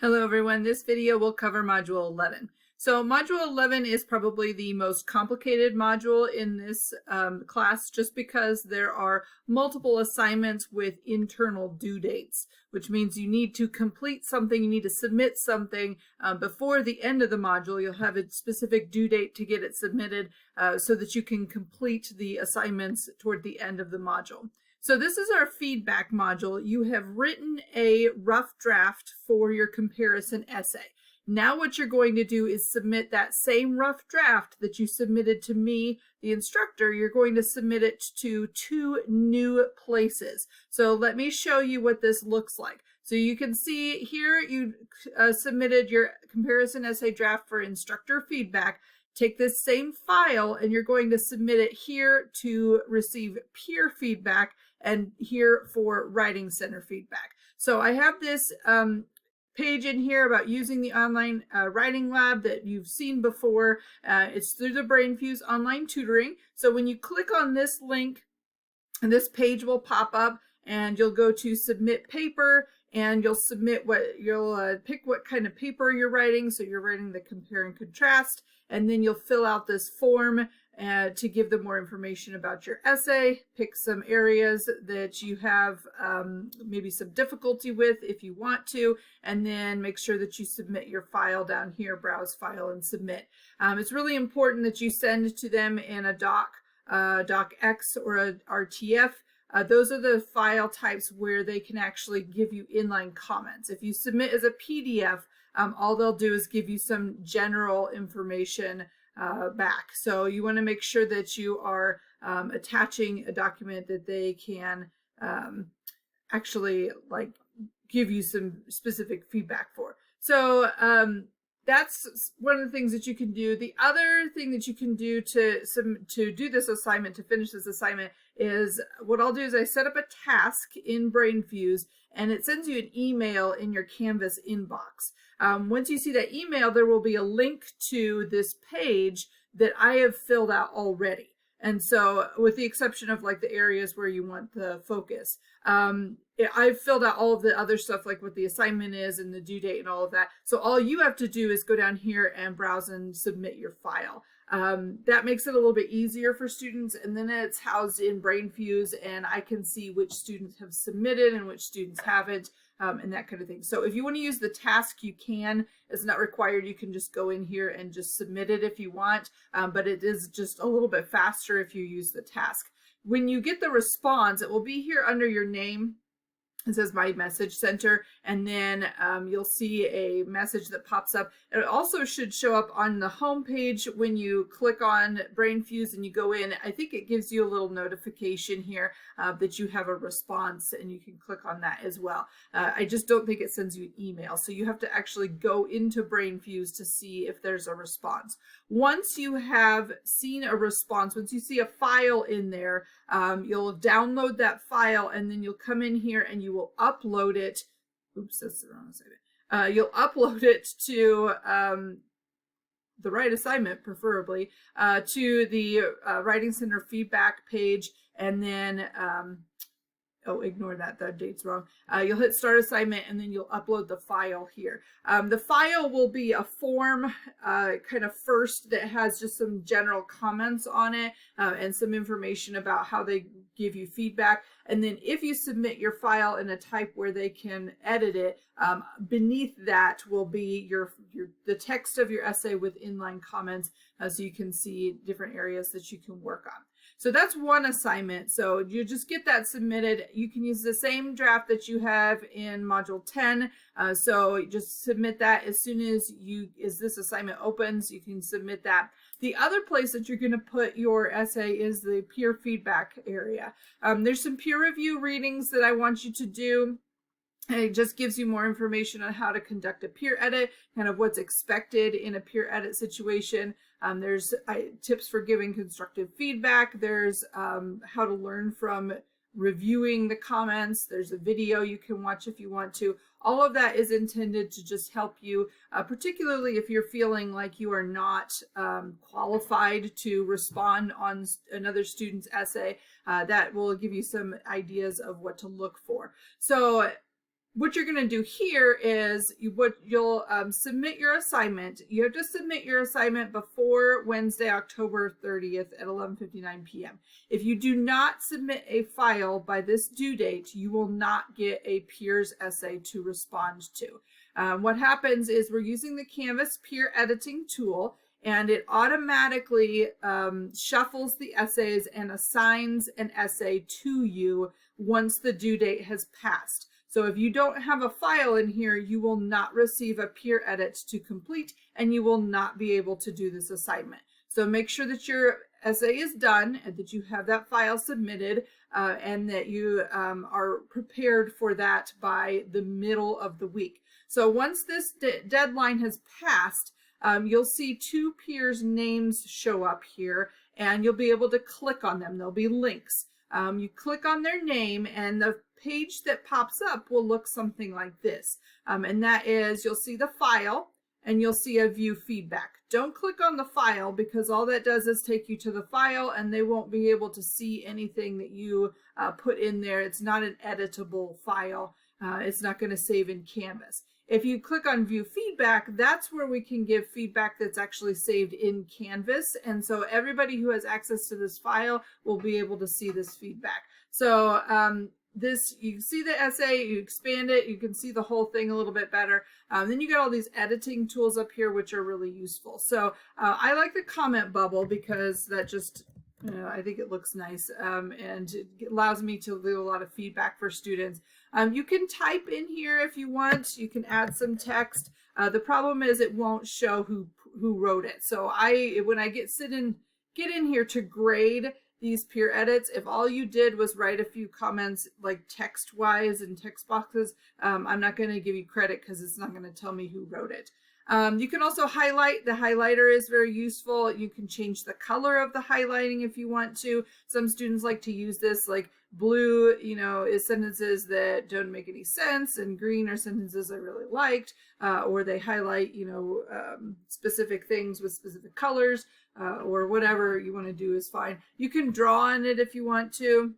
Hello everyone, this video will cover Module 11. So Module 11 is probably the most complicated module in this class just because there are multiple assignments with internal due dates, which means you need to complete something, you need to submit something before the end of the module. You'll have a specific due date to get it submitted so that you can complete the assignments toward the end of the module. So this is our feedback module. You have written a rough draft for your comparison essay. Now what you're going to do is submit that same rough draft that you submitted to me, the instructor. You're going to submit it to 2 new places. So let me show you what this looks like. So you can see here you submitted your comparison essay draft for instructor feedback. Take this same file and you're going to submit it here to receive peer feedback and here for writing center feedback. So I have this page in here about using the online writing lab that you've seen before. It's through the BrainFuse online tutoring. So when you click on this link, and this page will pop up and you'll go to submit paper and you'll submit you'll pick what kind of paper you're writing. So you're writing the compare and contrast, and then you'll fill out this form to give them more information about your essay. Pick some areas that you have maybe some difficulty with if you want to, and then make sure that you submit your file down here, browse file and submit. It's really important that you send to them in a docx or a RTF. Those are the file types where they can actually give you inline comments. If you submit as a PDF, all they'll do is give you some general information back. So you want to make sure that you are attaching a document that they can actually like give you some specific feedback for. So that's one of the things that you can do. The other thing that you can do to do this assignment, to finish this assignment, is what I'll do is I set up a task in BrainFuse and it sends you an email in your Canvas inbox. Once you see that email, there will be a link to this page that I have filled out already. And so with the exception of like the areas where you want the focus, I've filled out all of the other stuff like what the assignment is and the due date and all of that. So all you have to do is go down here and browse and submit your file. That makes it a little bit easier for students, and then it's housed in BrainFuse and I can see which students have submitted and which students haven't, and that kind of thing. So if you want to use the task, you can. It's not required. You can just go in here and just submit it if you want, but it is just a little bit faster if you use the task. When you get the response, it will be here under your name. It says My Message Center, and then you'll see a message that pops up. It also should show up on the home page when you click on BrainFuse and you go in. I think it gives you a little notification here that you have a response, and you can click on that as well. I just don't think it sends you an email, so you have to actually go into BrainFuse to see if there's a response. Once you have seen a response, once you see a file in there, you'll download that file, and then you'll come in here and you will upload it. Oops, that's the wrong assignment. You'll upload it to the right assignment, preferably, to the Writing Center feedback page, and then oh, ignore that, the date's wrong. You'll hit start assignment and then you'll upload the file here. The file will be a form kind of first that has just some general comments on it and some information about how they give you feedback. And then if you submit your file in a type where they can edit it, beneath that will be the text of your essay with inline comments, so you can see different areas that you can work on. So that's one assignment. So you just get that submitted. You can use the same draft that you have in Module 10. So just submit that as soon as this assignment opens, you can submit that. The other place that you're going to put your essay is the peer feedback area. There's some peer review readings that I want you to do. It just gives you more information on how to conduct a peer edit, kind of what's expected in a peer edit situation. There's tips for giving constructive feedback. There's how to learn from reviewing the comments. There's a video you can watch if you want to. All of that is intended to just help you, particularly if you're feeling like you are not qualified to respond on another student's essay. That will give you some ideas of what to look for. So what you're going to do here is you'll submit your assignment. You have to submit your assignment before Wednesday, October 30th at 11:59 p.m. If you do not submit a file by this due date, you will not get a peers essay to respond to. What happens is we're using the Canvas peer editing tool, and it automatically shuffles the essays and assigns an essay to you once the due date has passed. So if you don't have a file in here, you will not receive a peer edit to complete, and you will not be able to do this assignment. So make sure that your essay is done and that you have that file submitted and that you are prepared for that by the middle of the week. So once this deadline has passed, you'll see two peers' names show up here, and you'll be able to click on them. There'll be links. You click on their name, and the page that pops up will look something like this. And that is, you'll see the file, and you'll see a view feedback. Don't click on the file, because all that does is take you to the file, and they won't be able to see anything that you put in there. It's not an editable file. It's not going to save in Canvas. If you click on view feedback, that's where we can give feedback that's actually saved in Canvas. And so everybody who has access to this file will be able to see this feedback. So you can see the essay, you expand it, you can see the whole thing a little bit better. Then you get all these editing tools up here, which are really useful. So I like the comment bubble because that just, I think it looks nice, and it allows me to leave a lot of feedback for students. You can type in here if you want. You can add some text. The problem is it won't show who wrote it. So when I get in here to grade these peer edits, if all you did was write a few comments like text wise in text boxes, I'm not going to give you credit because it's not going to tell me who wrote it. You can also highlight. The highlighter is very useful. You can change the color of the highlighting if you want to. Some students like to use this, like blue, is sentences that don't make any sense, and green are sentences I really liked, or they highlight, specific things with specific colors, or whatever you want to do is fine. You can draw on it if you want to.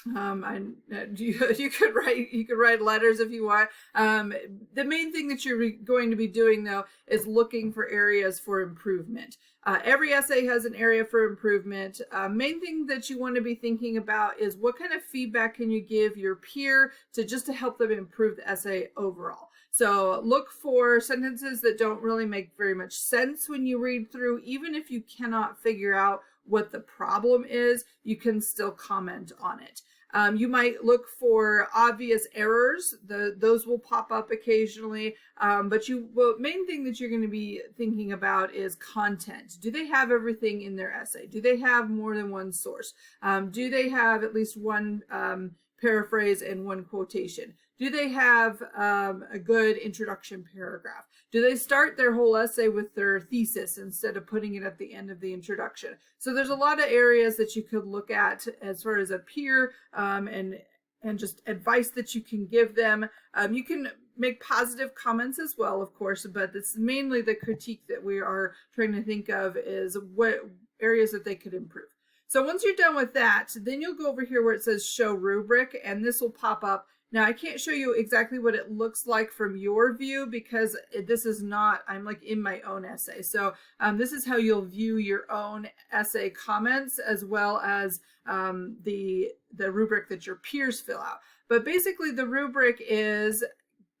You could write letters if you want. The main thing that you're going to be doing though is looking for areas for improvement. Every essay has an area for improvement. Main thing that you want to be thinking about is what kind of feedback can you give your peer to help them improve the essay overall. So look for sentences that don't really make very much sense when you read through. Even if you cannot figure out what the problem is, you can still comment on it. You might look for obvious errors. Those will pop up occasionally, but main thing that you're going to be thinking about is content. Do they have everything in their essay? Do they have more than one source? Do they have at least one paraphrase and one quotation? Do they have a good introduction paragraph? Do they start their whole essay with their thesis instead of putting it at the end of the introduction? So there's a lot of areas that you could look at as far as a peer and just advice that you can give them. You can make positive comments as well, of course, but it's mainly the critique that we are trying to think of is what areas that they could improve. So once you're done with that, then you'll go over here where it says show rubric, and this will pop up. Now I can't show you exactly what it looks like from your view because this is not, I'm like in my own essay. So this is how you'll view your own essay comments as well as the rubric that your peers fill out. But basically the rubric is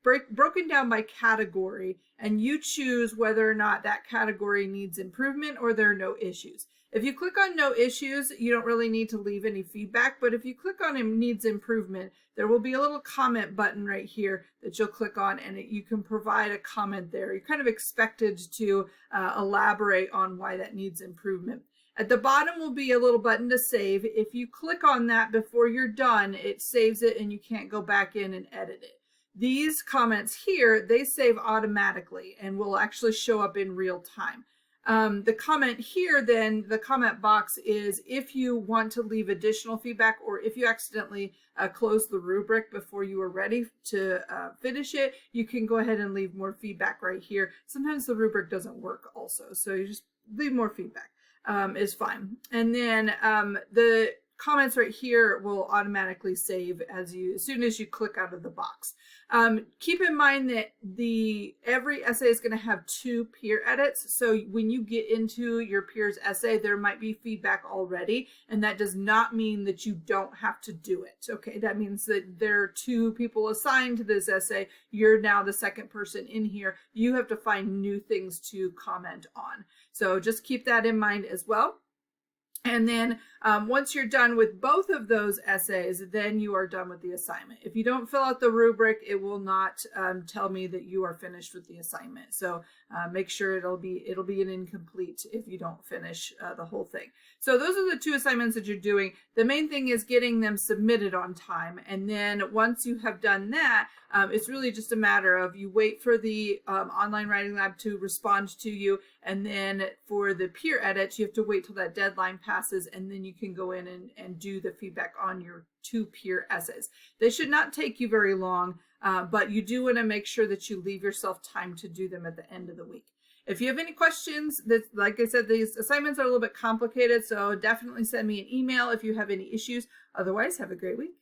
broken down by category, and you choose whether or not that category needs improvement or there are no issues. If you click on no issues, you don't really need to leave any feedback, but if you click on needs improvement, there will be a little comment button right here that you'll click on, and you can provide a comment there. You're kind of expected to elaborate on why that needs improvement. At the bottom will be a little button to save. If you click on that before you're done, it saves it and you can't go back in and edit it. These comments here, they save automatically and will actually show up in real time. The comment here, then, the comment box is if you want to leave additional feedback or if you accidentally close the rubric before you are ready to finish it, you can go ahead and leave more feedback right here. Sometimes the rubric doesn't work also, so you just leave more feedback is fine. And then the comments right here will automatically save as soon as you click out of the box. Keep in mind that every essay is going to have 2 peer edits. So when you get into your peer's essay, there might be feedback already, and that does not mean that you don't have to do it. Okay, that means that there are 2 people assigned to this essay. You're now the second person in here. You have to find new things to comment on. So just keep that in mind as well. And then once you're done with both of those essays, then you are done with the assignment. If you don't fill out the rubric, it will not tell me that you are finished with the assignment. So make sure it'll be an incomplete if you don't finish the whole thing. So those are the 2 assignments that you're doing. The main thing is getting them submitted on time. And then once you have done that, it's really just a matter of you wait for the online writing lab to respond to you. And then for the peer edits, you have to wait till that deadline passes, and then you can go in and do the feedback on your 2 peer essays. They should not take you very long, but you do want to make sure that you leave yourself time to do them at the end of the week. If you have any questions, like I said, these assignments are a little bit complicated, so definitely send me an email if you have any issues. Otherwise, have a great week.